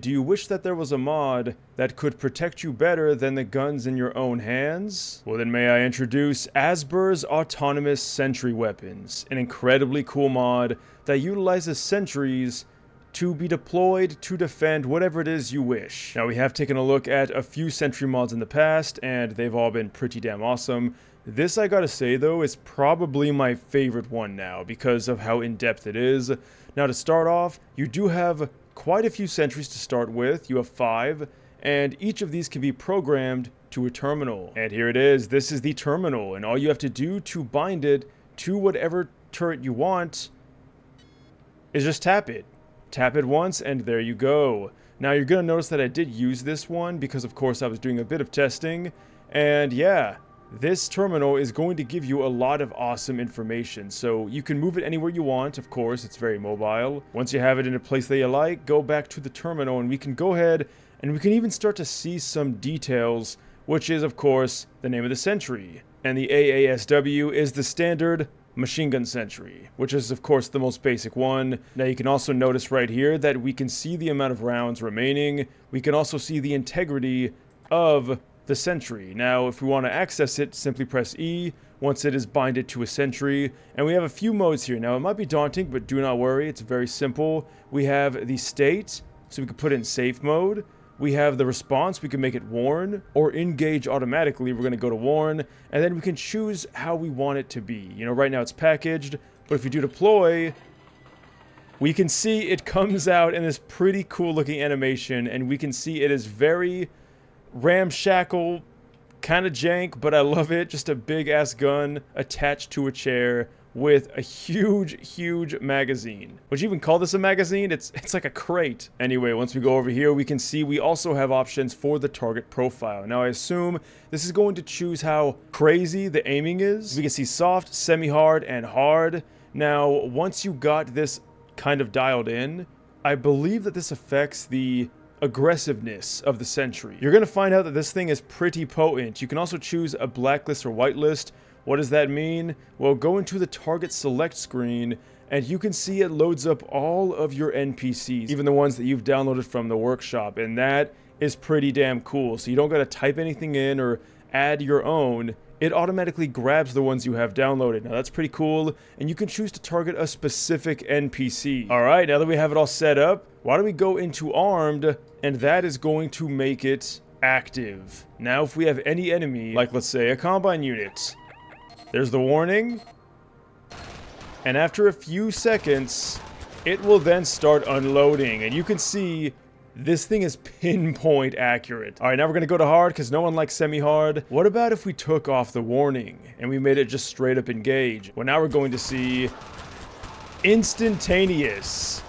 do you wish that there was a mod that could protect you better than the guns in your own hands? Well, then may I introduce Asber's Autonomous Sentry Weapons, an incredibly cool mod that utilizes sentries to be deployed to defend whatever it is you wish. Now, we have taken a look at a few sentry mods in the past, and they've all been pretty damn awesome. This, I gotta say though, is probably my favorite one now because of how in-depth it is. Now, to start off, you do have quite a few sentries to start with. You have 5, and each of these can be programmed to a terminal. And here it is. This is the terminal, and all you have to do to bind it to whatever turret you want is just tap it. Tap it once, and there you go. Now, you're gonna notice that I did use this one because, of course, I was doing a bit of testing, and yeah, this terminal is going to give you a lot of awesome information. So you can move it anywhere you want, of course, it's very mobile. Once you have it in a place that you like, go back to the terminal and we can go ahead and we can even start to see some details, which is, of course, the name of the sentry. And the AASW is the standard machine gun sentry, which is, of course, the most basic one. Now, you can also notice right here that we can see the amount of rounds remaining. We can also see the integrity of the sentry. Now, if we want to access it, simply press E once it is binded to a sentry. And we have a few modes here. Now, it might be daunting, but do not worry. It's very simple. We have the state, so we can put it in safe mode. We have the response. We can make it warn or engage automatically. We're going to go to warn, and then we can choose how we want it to be. You know, right now it's packaged, but if we do deploy, we can see it comes out in this pretty cool looking animation, and we can see it is very ramshackle, kind of jank, but I love it. Just a big ass gun attached to a chair with a huge magazine. Would you even call this a magazine? It's like a crate. Anyway, once we go over here, we can see we also have options for the target profile. Now, I assume this is going to choose how crazy the aiming is. We can see soft, semi-hard, and hard. Now, once you got this kind of dialed in, I believe that this affects the aggressiveness of the sentry. You're going to find out that this thing is pretty potent. You can also choose a blacklist or whitelist. What does that mean? Well, go into the target select screen and you can see it loads up all of your NPCs, even the ones that you've downloaded from the workshop, and that is pretty damn cool. So you don't got to type anything in or add your own. It automatically grabs the ones you have downloaded. Now, that's pretty cool, and you can choose to target a specific NPC. Alright, now that we have it all set up, why don't we go into armed, and that is going to make it active. Now, if we have any enemy, like let's say a combine unit, there's the warning, and after a few seconds, it will then start unloading, and you can see this thing is pinpoint accurate. Alright, now we're gonna go to hard because no one likes semi-hard. What about if we took off the warning and we made it just straight up engage? Well, now we're going to see instantaneous.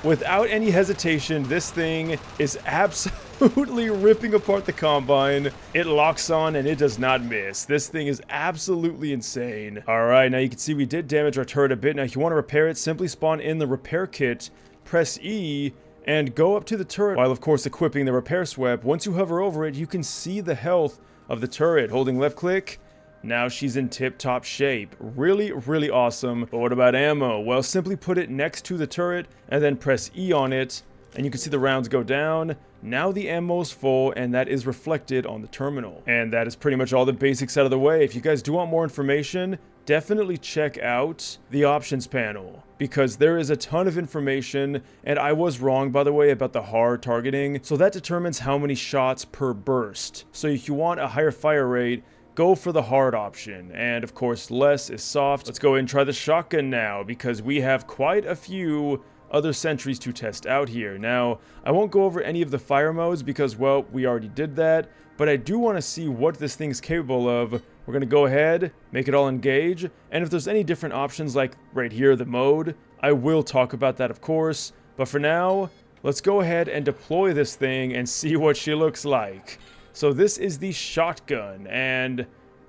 Without any hesitation, this thing is absolutely ripping apart the combine. It locks on and it does not miss. This thing is absolutely insane. Alright, now you can see we did damage our turret a bit. Now, if you want to repair it, simply spawn in the repair kit, press E, and go up to the turret while, of course, equipping the repair sweep. Once you hover over it, you can see the health of the turret. Holding left click, now she's in tip-top shape. Really awesome. But what about ammo? Well, simply put it next to the turret and then press E on it, and you can see the rounds go down. Now the ammo's full, and that is reflected on the terminal. And that is pretty much all the basics out of the way. If you guys do want more information, definitely check out the options panel, because there is a ton of information, and I was wrong, by the way, about the hard targeting. So that determines how many shots per burst. So if you want a higher fire rate, go for the hard option, and of course less is soft. Let's go ahead and try the shotgun now, because we have quite a few other sentries to test out here. Now, I won't go over any of the fire modes because, well, we already did that, but I do want to see what this thing's capable of. We're going to go ahead, make it all engage, and if there's any different options like right here, the mode, I will talk about that, of course. But for now, let's go ahead and deploy this thing and see what she looks like. So this is the shotgun, and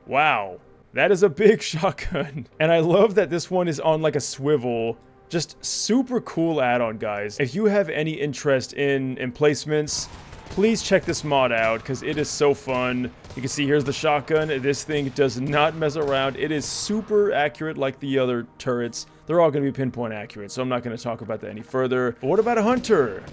wow, that is a big shotgun. And I love that this one is on like a swivel. Just super cool add-on, guys. If you have any interest in emplacements, please check this mod out because it is so fun. You can see here's the shotgun. This thing does not mess around. It is super accurate like the other turrets. They're all going to be pinpoint accurate, so I'm not going to talk about that any further. But what about a hunter?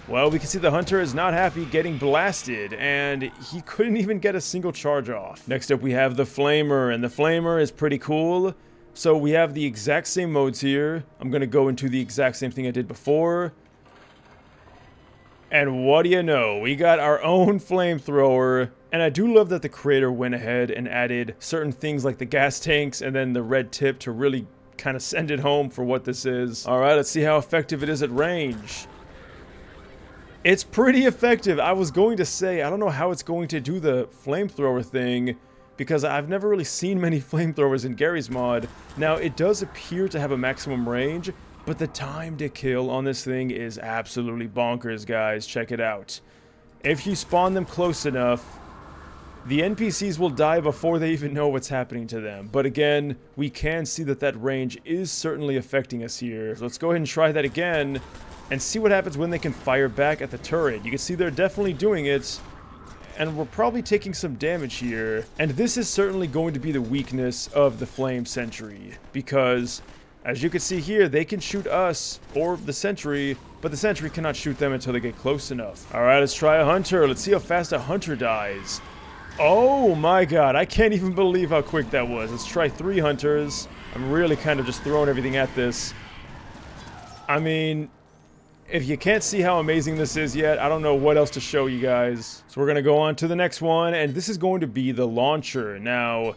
Well, we can see the hunter is not happy getting blasted, and he couldn't even get a single charge off. Next up, we have the flamer, and the flamer is pretty cool. So we have the exact same modes here. I'm going to go into the exact same thing I did before. And what do you know? We got our own flamethrower. And I do love that the creator went ahead and added certain things like the gas tanks and then the red tip to really kind of send it home for what this is. Alright, let's see how effective it is at range. It's pretty effective. I was going to say, I don't know how it's going to do the flamethrower thing, because I've never really seen many flamethrowers in Garry's mod. Now, it does appear to have a maximum range, but the time to kill on this thing is absolutely bonkers, guys. Check it out. If you spawn them close enough, the NPCs will die before they even know what's happening to them. But again, we can see that that range is certainly affecting us here. So let's go ahead and try that again and see what happens when they can fire back at the turret. You can see they're definitely doing it, and we're probably taking some damage here. And this is certainly going to be the weakness of the Flame Sentry, because as you can see here, they can shoot us or the Sentry, but the Sentry cannot shoot them until they get close enough. Alright, let's try a Hunter. Let's see how fast a Hunter dies. Oh my god, I can't even believe how quick that was. Let's try 3 Hunters. I'm really kind of just throwing everything at this. I mean, if you can't see how amazing this is yet, I don't know what else to show you guys. So we're going to go on to the next one, and this is going to be the launcher. Now,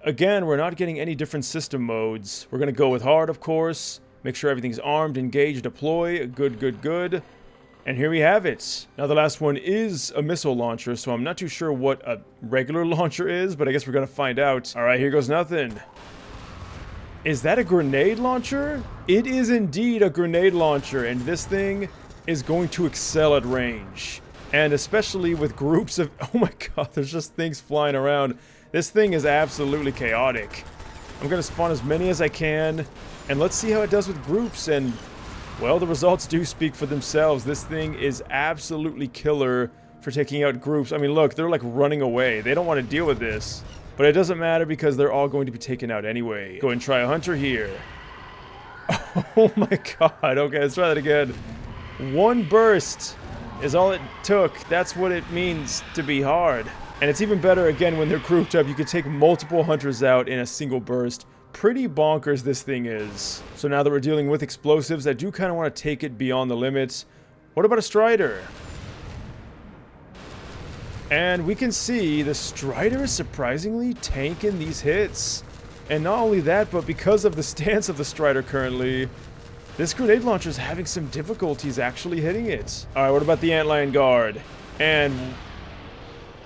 again, we're not getting any different system modes. We're going to go with hard, of course. Make sure everything's armed, engage, deploy. Good, good, good. And here we have it. Now, the last one is a missile launcher, so I'm not too sure what a regular launcher is, but I guess we're going to find out. All right, here goes nothing. Is that a grenade launcher? It is indeed a grenade launcher, and this thing is going to excel at range. And especially with groups of... Oh my god, there's just things flying around. This thing is absolutely chaotic. I'm going to spawn as many as I can, and let's see how it does with groups. And, well, the results do speak for themselves. This thing is absolutely killer for taking out groups. I mean, look, they're like running away. They don't want to deal with this. But it doesn't matter because they're all going to be taken out anyway. Go ahead and try a Hunter here. Oh my god. Okay, let's try that again. 1 burst is all it took. That's what it means to be hard. And it's even better, again, when they're grouped up. You can take multiple Hunters out in a single burst. Pretty bonkers this thing is. So now that we're dealing with explosives, I do kind of want to take it beyond the limits. What about a Strider? And we can see the Strider is surprisingly tanking these hits. And not only that, but because of the stance of the Strider currently, this grenade launcher is having some difficulties actually hitting it. Alright, what about the Antlion Guard? And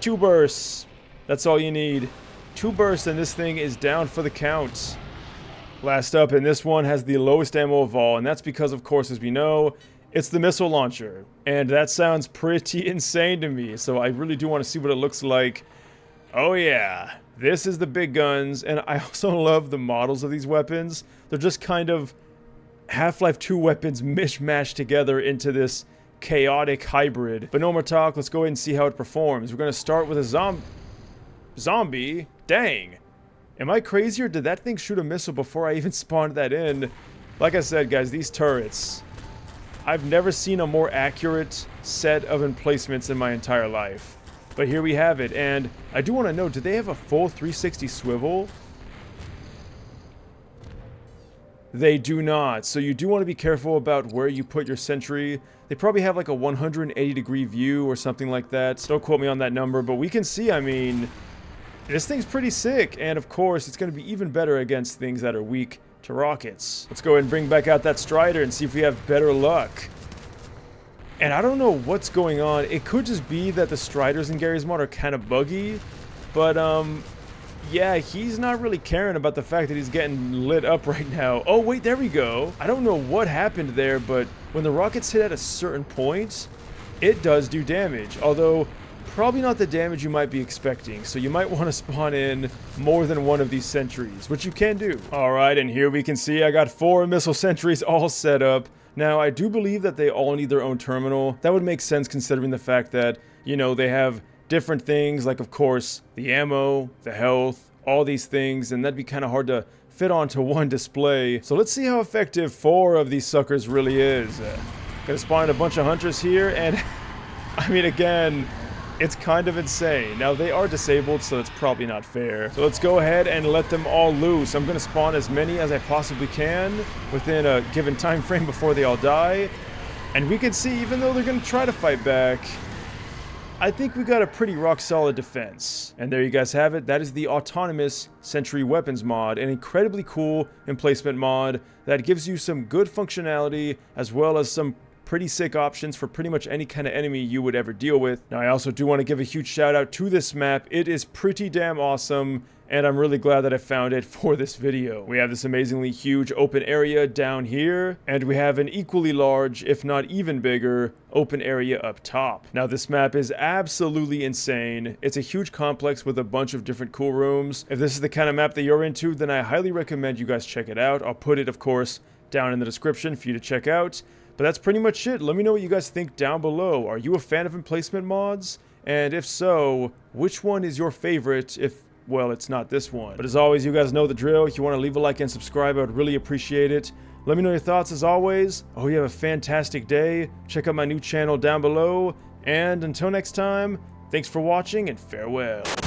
2 bursts. That's all you need. 2 bursts and this thing is down for the count. Last up, and this one has the lowest ammo of all, and that's because, of course, as we know, it's the missile launcher, and that sounds pretty insane to me, so I really do want to see what it looks like. Oh yeah, this is the big guns, and I also love the models of these weapons. They're just kind of Half-Life 2 weapons mishmashed together into this chaotic hybrid. But no more talk, let's go ahead and see how it performs. We're going to start with a zombie. Dang. Am I crazy, or did that thing shoot a missile before I even spawned that in? Like I said, guys, these turrets... I've never seen a more accurate set of emplacements in my entire life. But here we have it, and I do want to know, do they have a full 360 swivel? They do not, so you do want to be careful about where you put your Sentry. They probably have like a 180-degree view or something like that. Don't quote me on that number, but we can see, I mean, this thing's pretty sick, and of course, it's going to be even better against things that are weak to rockets. Let's go ahead and bring back out that Strider and see if we have better luck. And I don't know what's going on. It could just be that the Striders in Garry's mod are kind of buggy, but yeah, he's not really caring about the fact that he's getting lit up right now. Oh wait, there we go. I don't know what happened there, but when the rockets hit at a certain point, it does do damage, although probably not the damage you might be expecting, so you might want to spawn in more than one of these sentries, which you can do. Alright, and here we can see I got 4 missile sentries all set up. Now, I do believe that they all need their own terminal. That would make sense considering the fact that, you know, they have different things, like, of course, the ammo, the health, all these things, and that'd be kind of hard to fit onto one display. So let's see how effective 4 of these suckers really is. Gonna spawn a bunch of hunters here, and I mean, again, it's kind of insane. Now, they are disabled, so it's probably not fair. So let's go ahead and let them all loose. I'm gonna spawn as many as I possibly can within a given time frame before they all die. And we can see, even though they're gonna try to fight back, I think we got a pretty rock-solid defense. And there you guys have it. That is the autonomous Sentry weapons mod, an incredibly cool emplacement mod that gives you some good functionality as well as some pretty sick options for pretty much any kind of enemy you would ever deal with. Now, I also do want to give a huge shout out to this map. It is pretty damn awesome, and I'm really glad that I found it for this video. We have this amazingly huge open area down here, and we have an equally large, if not even bigger, open area up top. Now, this map is absolutely insane. It's a huge complex with a bunch of different cool rooms. If this is the kind of map that you're into, then I highly recommend you guys check it out. I'll put it, of course, down in the description for you to check out. But that's pretty much it. Let me know what you guys think down below. Are you a fan of emplacement mods? And if so, which one is your favorite if, well, it's not this one? But as always, you guys know the drill. If you want to leave a like and subscribe, I would really appreciate it. Let me know your thoughts as always. I hope you have a fantastic day. Check out my new channel down below. And until next time, thanks for watching and farewell.